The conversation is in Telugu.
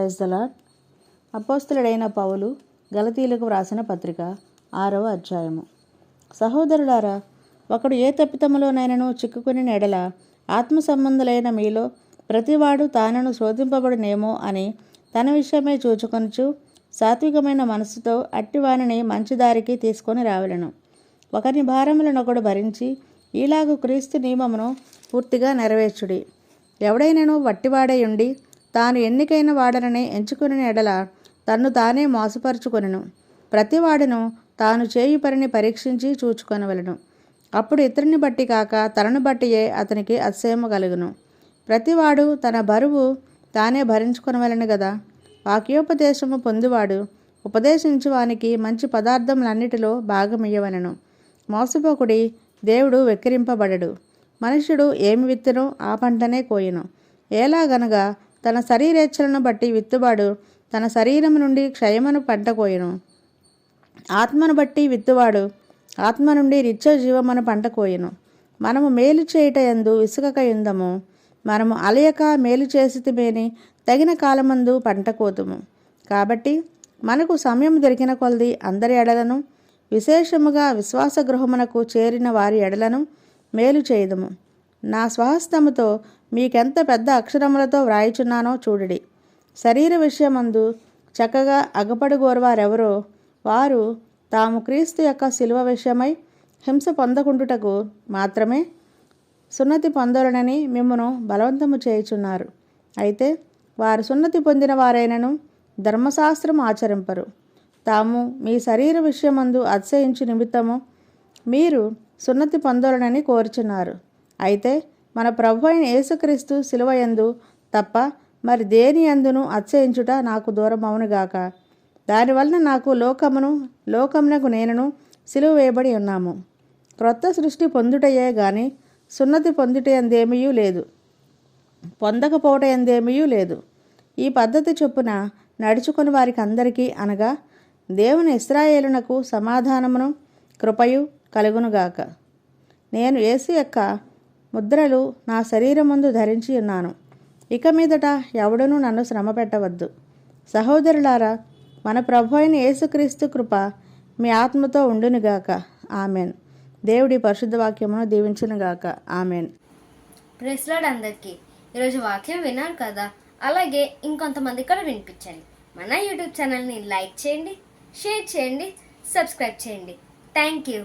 Praise the lord. అపోస్తలుడైన పౌలు గలతీయులకు వ్రాసిన పత్రిక 6వ అధ్యాయము. సహోదరులారా, ఒకడు ఏ తప్పిదములోనైనను చిక్కుకుని ఎడల ఆత్మ సంబంధులైన మీలో ప్రతివాడు తానను శోధింపబడునేమో అని తన విషయమే చూచుకొనుచు సాత్వికమైన మనసుతో అట్టివానిని మంచి దారికి తీసుకొని రావలను. ఒకని భారములనొకడు భరించి ఈలాగు క్రీస్తు నియమమును పూర్తిగా నెరవేర్చుడి. ఎవడైనను వట్టివాడై తాను ఎన్నికైన వాడనని ఎంచుకుని ఎడల తన్ను తానే మోసపరుచుకొనును. ప్రతివాడును తాను చేయు పనిని పరీక్షించి చూచుకొనవలెను. అప్పుడు ఇతరుని బట్టి కాక తనను బట్టియే అతనికి అతిశయము కలుగును. ప్రతివాడు తన బరువు తానే భరించుకొనవలెను గదా. వాక్యోపదేశము పొందువాడు ఉపదేశించు వానికి మంచి పదార్థములన్నిటిలో భాగమియ్యవలెను. మోసపోకుడి, దేవుడు వెక్కిరింపబడడు. మనుష్యుడు ఏమి విత్తునో ఆ పంటనే కోయును. ఎలాగనగా తన శరీరేచ్ఛలను బట్టి విత్తువాడు తన శరీరము నుండి క్షయమును పంట కోయును. ఆత్మను బట్టి విత్తువాడు ఆత్మ నుండి నిత్య జీవమును పంట కోయును. మనము మేలు చేయుట యందు విసుగకయుందము. మనము అలయక మేలు చేసితిమేని తగిన కాలమందు పంట కోతుము. కాబట్టి మనకు సమయం దొరికిన కొలది అందరి ఎడలను, విశేషముగా విశ్వాస గృహమునకు చేరిన వారి ఎడలను మేలు చేయుదుము. నా స్వహస్తముతో మీకెంత పెద్ద అక్షరములతో వ్రాయుచున్నానో చూడుడి. శరీర విషయమందు చక్కగా అగపడుగోరువారెవరో వారు తాము క్రీస్తు యొక్క శిలువ విషయమై హింస పొందకుండుటకు మాత్రమే సున్నతి పొందలనని మిమ్మును బలవంతము చేయుచున్నారు. అయితే వారు సున్నతి పొందిన వారైనను ధర్మశాస్త్రం ఆచరింపరు. తాము మీ శరీర విషయమందు అతిశయించు నిమిత్తము మీరు సున్నతి పొందలనని కోరుచున్నారు. అయితే మన ప్రభు అయిన యేసుక్రీస్తు శిలువయందు తప్ప మరి దేని యందును అతిశయించుట నాకు దూరమవునుగాక. దానివలన నాకు లోకమునకు నేనును సిలువ వేయబడి ఉన్నాము. క్రొత్త సృష్టి పొందుటయే గాని సున్నతి పొందుటయందేమీ లేదు, పొందకపోవటయందేమీ లేదు. ఈ పద్ధతి చొప్పున నడుచుకుని వారికి అందరికీ అనగా దేవుని ఇశ్రాయేలునకు సమాధానమును కృపయు కలుగునుగాక. నేను యేసు యొక్క ముద్రలు నా శరీరమందు ధరించి ఉన్నాను. ఇక మీదట ఎవడునూ నన్ను శ్రమ పెట్టవద్దు. సహోదరులారా, మన ప్రభు అయిన యేసుక్రీస్తు కృప మీ ఆత్మతో ఉండునుగాక. ఆమెన్. దేవుడి పరిశుద్ధ వాక్యమును దీవించునుగాక. ఆమెన్. ప్రైజ్ లార్డ్ అందరికీ. ఈరోజు వాక్యం విన్నారు కదా, అలాగే ఇంకొంతమంది కూడా వినిపించండి. మన యూట్యూబ్ ఛానల్ని లైక్ చేయండి, షేర్ చేయండి, సబ్స్క్రైబ్ చేయండి. Thank you.